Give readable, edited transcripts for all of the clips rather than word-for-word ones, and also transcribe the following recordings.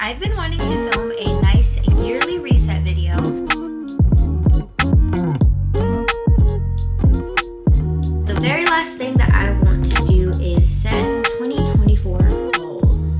I've been wanting to film a nice yearly reset video. The very last thing that I want to do is set 2024 goals.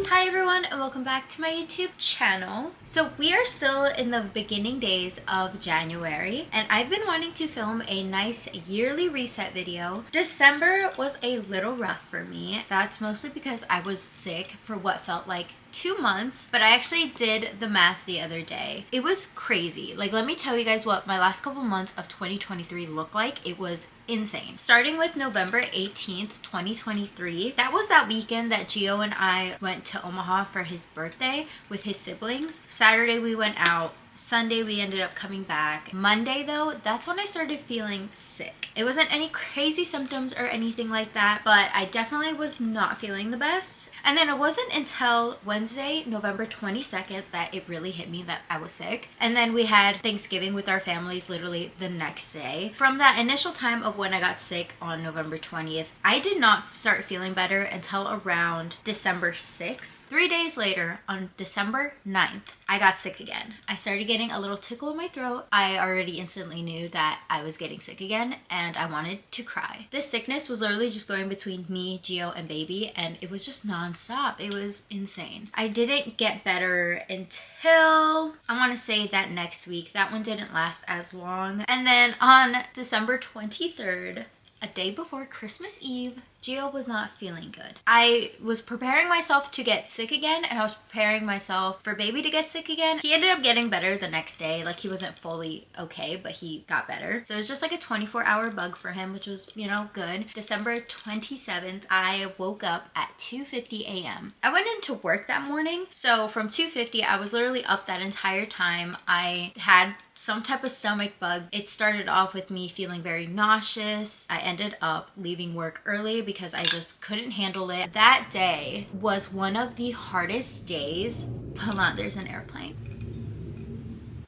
Hi everyone and welcome back to my YouTube channel. So we are still in the beginning days of January and I've been wanting to film a nice yearly reset video. December was a little rough for me. That's mostly because I was sick for what felt like 2 months, but I actually did the math the other day. It was crazy. Like, let me tell you guys what my last couple months of 2023 looked like. It was insane. Starting with November 18th, 2023. That was that weekend that Gio and I went to Omaha for his birthday with his siblings. Saturday we went out. Sunday we ended up coming back. Monday though, that's when I started feeling sick. It wasn't any crazy symptoms or anything like that, but I definitely was not feeling the best. And then it wasn't until Wednesday, November 22nd that it really hit me that I was sick. And then we had Thanksgiving with our families literally the next day. From that initial time of when I got sick on November 20th, I did not start feeling better until around December 6th. 3 days later, on December 9th, I got sick again. I started getting a little tickle in my throat. I already instantly knew that I was getting sick again and I wanted to cry. This sickness was literally just going between me, Gio, and baby, and it was just nonstop. It was insane. I didn't get better until, I want to say that next week. That one didn't last as long. And then on December 23rd, a day before Christmas Eve, Gio was not feeling good. I was preparing myself to get sick again and I was preparing myself for baby to get sick again. He ended up getting better the next day. Like, he wasn't fully okay, but he got better. So it was just like a 24-hour bug for him, which was, you know, good. December 27th, I woke up at 2:50 a.m. I went into work that morning. So from 2:50, I was literally up that entire time. I had some type of stomach bug. It started off with me feeling very nauseous. I ended up leaving work early because I just couldn't handle it. That day was one of the hardest days. Hold on, there's an airplane.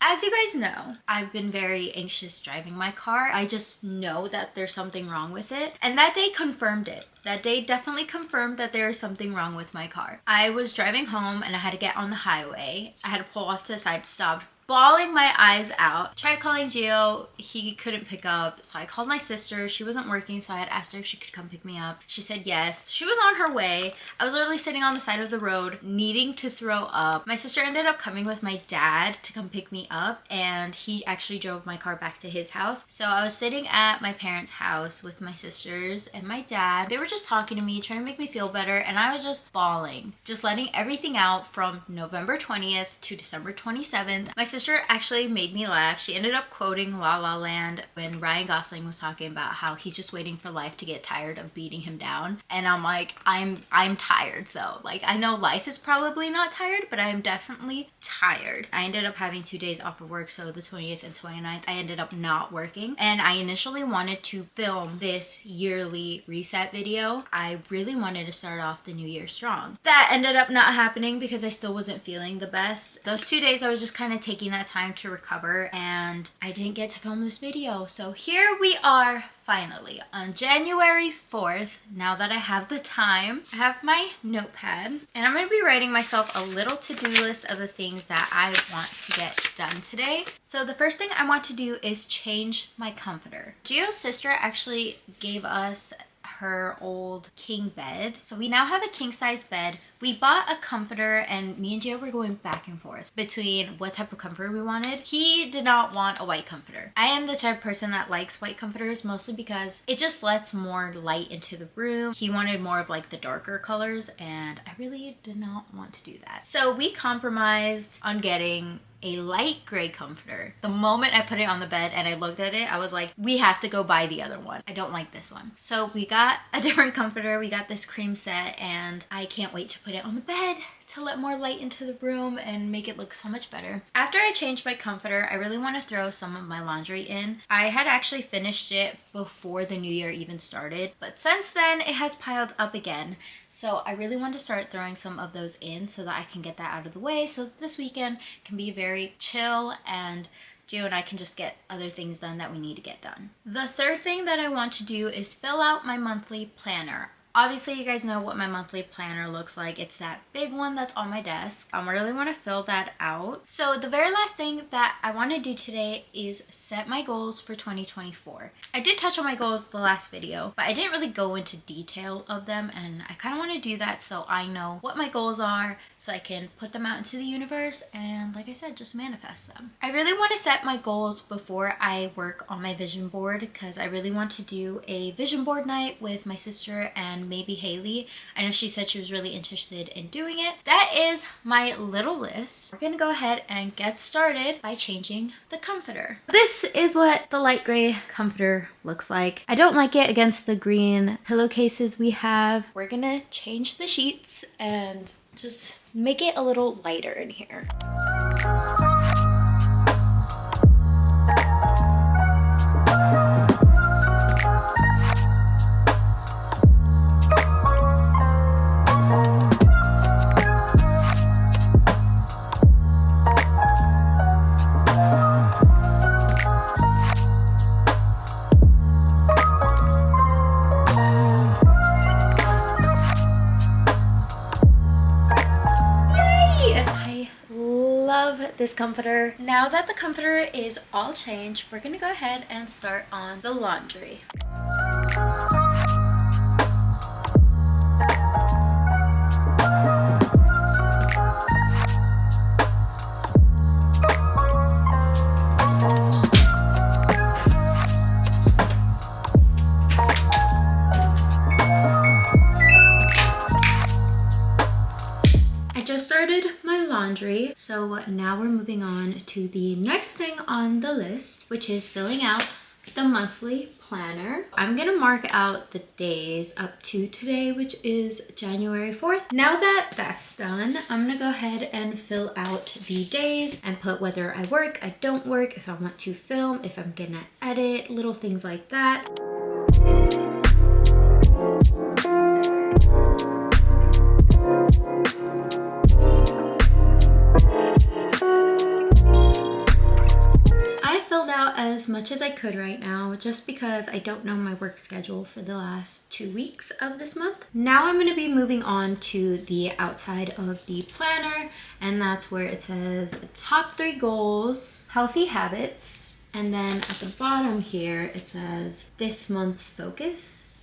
As you guys know, I've been very anxious driving my car. I just know that there's something wrong with it. And that day confirmed it. That day definitely confirmed that there is something wrong with my car. I was driving home and I had to get on the highway. I had to pull off to the side, stop, bawling my eyes out. Tried calling Gio, he couldn't pick up, so I called my sister. She wasn't working, so I had asked her if she could come pick me up. She said yes. She was on her way. I was literally sitting on the side of the road needing to throw up. My sister ended up coming with my dad to come pick me up, and he actually drove my car back to his house. So I was sitting at my parents' house with my sisters and my dad. They were just talking to me, trying to make me feel better, and I was just bawling, just letting everything out from November 20th to December 27th. My sister actually made me laugh. She ended up quoting La La Land when Ryan Gosling was talking about how he's just waiting for life to get tired of beating him down. And I'm like, I'm tired though. Like, I know life is probably not tired, but I'm definitely tired. I ended up having 2 days off of work, so the 20th and 29th, I ended up not working. And I initially wanted to film this yearly reset video. I really wanted to start off the new year strong. That ended up not happening because I still wasn't feeling the best. Those 2 days I was just kind of taking that time to recover and I didn't get to film this video. So here we are finally on January 4th. Now that I have the time, I have my notepad and I'm going to be writing myself a little to-do list of the things that I want to get done today. So the first thing I want to do is change my comforter. Gio's sister actually gave us her old king bed. So we now have a king size bed. We bought a comforter and me and Gio were going back and forth between what type of comforter we wanted. He did not want a white comforter. I am the type of person that likes white comforters mostly because it just lets more light into the room. He wanted more of like the darker colors and I really did not want to do that. So we compromised on getting a light gray comforter. The moment I put it on the bed and I looked at it, I was like, we have to go buy the other one. I don't like this one. So we got a different comforter. We got this cream set and I can't wait to put it on the bed to let more light into the room and make it look so much better. After I changed my comforter, I really want to throw some of my laundry in. I had actually finished it before the new year even started, but since then it has piled up again. So I really want to start throwing some of those in so that I can get that out of the way so this weekend can be very chill and Gio and I can just get other things done that we need to get done. The third thing that I want to do is fill out my monthly planner. Obviously, you guys know what my monthly planner looks like. It's that big one that's on my desk. I really want to fill that out. So the very last thing that I want to do today is set my goals for 2024. I did touch on my goals the last video, but I didn't really go into detail of them, and I kind of want to do that so I know what my goals are so I can put them out into the universe and, like I said, just manifest them. I really want to set my goals before I work on my vision board because I really want to do a vision board night with my sister and maybe Haley. I know she said she was really interested in doing it. That is my little list. We're gonna go ahead and get started by changing the comforter. This is what the light gray comforter looks like. I don't like it against the green pillowcases we have. We're gonna change the sheets and just make it a little lighter in here. This comforter. Now that the comforter is all changed, we're gonna go ahead and start on the laundry. Started my laundry, so now we're moving on to the next thing on the list, which is filling out the monthly planner. I'm gonna mark out the days up to today, which is January 4th. Now that that's done, I'm gonna go ahead and fill out the days and put whether I work, I don't work, if I want to film, if I'm gonna edit, little things like that. As much as I could right now, just because I don't know my work schedule for the last 2 weeks of this month. Now I'm going to be moving on to the outside of the planner, and that's where it says top 3 goals, healthy habits, and then at the bottom here it says this month's focus.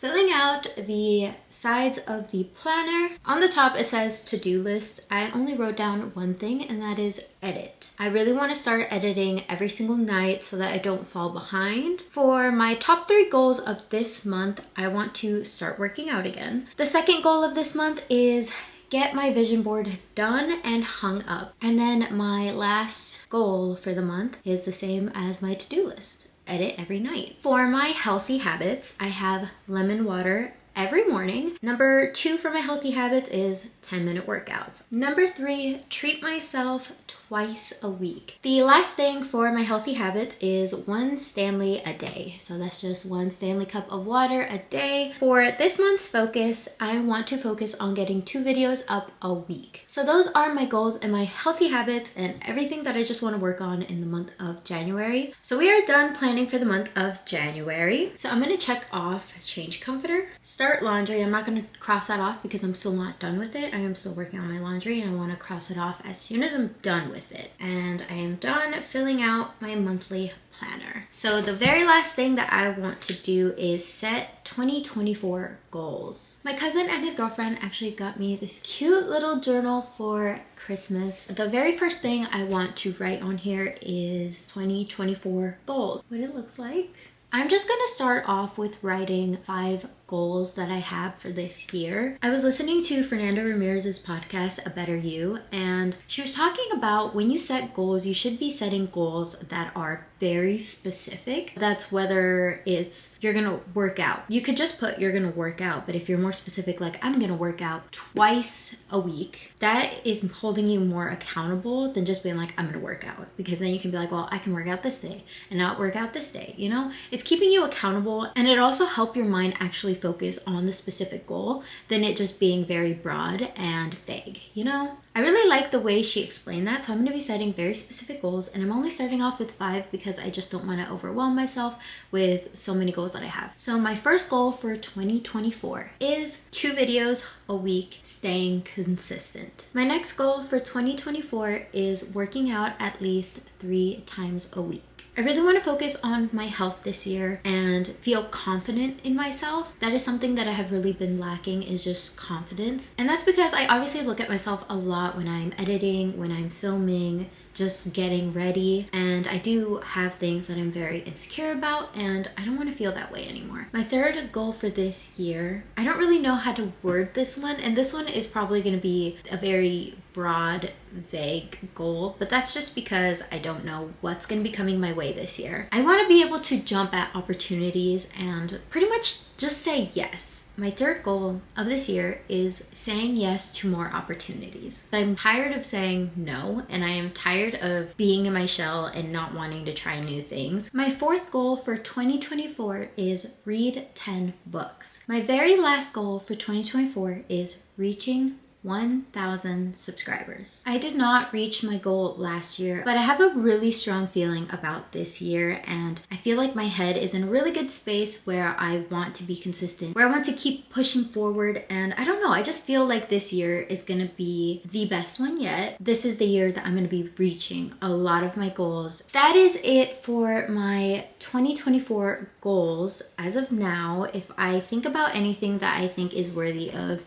Filling out the sides of the planner. On the top it says to-do list. I only wrote down one thing, and that is edit. I really want to start editing every single night so that I don't fall behind. For my top 3 goals of this month, I want to start working out again. The second goal of this month is get my vision board done and hung up. And then my last goal for the month is the same as my to-do list. Edit every night. For my healthy habits, I have lemon water every morning. Number 2 for my healthy habits is 10-minute workouts. Number 3, treat myself twice a week. The last thing for my healthy habits is 1 Stanley a day. So that's just 1 Stanley cup of water a day. For this month's focus, I want to focus on getting 2 videos up a week. So those are my goals and my healthy habits and everything that I just want to work on in the month of January. So we are done planning for the month of January. So I'm going to check off change comforter, start start laundry. I'm not going to cross that off because I'm still not done with it. I am still working on my laundry and I want to cross it off as soon as I'm done with it. And I am done filling out my monthly planner. So the very last thing that I want to do is set 2024 goals. My cousin and his girlfriend actually got me this cute little journal for Christmas. The very first thing I want to write on here is 2024 goals. What it looks like. I'm just gonna start off with writing 5 goals that I have for this year. I was listening to Fernanda Ramirez's podcast, A Better You, and she was talking about when you set goals, you should be setting goals that are very specific. That's whether it's you're gonna work out. You could just put you're gonna work out, but if you're more specific, like I'm gonna work out twice a week, that is holding you more accountable than just being like, I'm gonna work out. Because then you can be like, well, I can work out this day and not work out this day, you know? It's keeping you accountable, and it also helps your mind actually focus on the specific goal than it just being very broad and vague, you know? I really like the way she explained that, so I'm going to be setting very specific goals, and I'm only starting off with 5 because I just don't want to overwhelm myself with so many goals that I have. So my first goal for 2024 is 2 videos a week, staying consistent. My next goal for 2024 is working out at least 3 times a week. I really want to focus on my health this year and feel confident in myself. That is something that I have really been lacking, is just confidence. And that's because I obviously look at myself a lot when I'm editing, when I'm filming, just getting ready, and I do have things that I'm very insecure about, and I don't want to feel that way anymore. My third goal for this year, I don't really know how to word this one, and this one is probably going to be a very broad, vague goal, but that's just because I don't know what's going to be coming my way this year. I want to be able to jump at opportunities and pretty much just say yes. My third goal of this year is saying yes to more opportunities. I'm tired of saying no, and I am tired of being in my shell and not wanting to try new things. My fourth goal for 2024 is read 10 books. My very last goal for 2024 is reaching 1,000 subscribers. I did not reach my goal last year, but I have a really strong feeling about this year, and I feel like my head is in a really good space where I want to be consistent, where I want to keep pushing forward, and I don't know, I just feel like this year is gonna be the best one yet. This is the year that I'm gonna be reaching a lot of my goals. That is it for my 2024 goals as of now. If I think about anything that I think is worthy of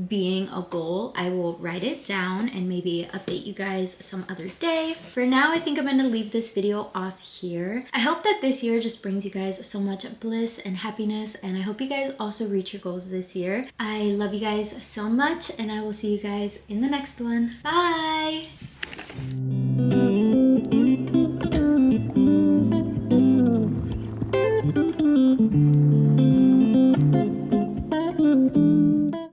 being a goal, I will write it down and maybe update you guys some other day. For now, I think I'm gonna leave this video off here. I hope that this year just brings you guys so much bliss and happiness, and I hope you guys also reach your goals this year. I love you guys so much, and I will see you guys in the next one. Bye!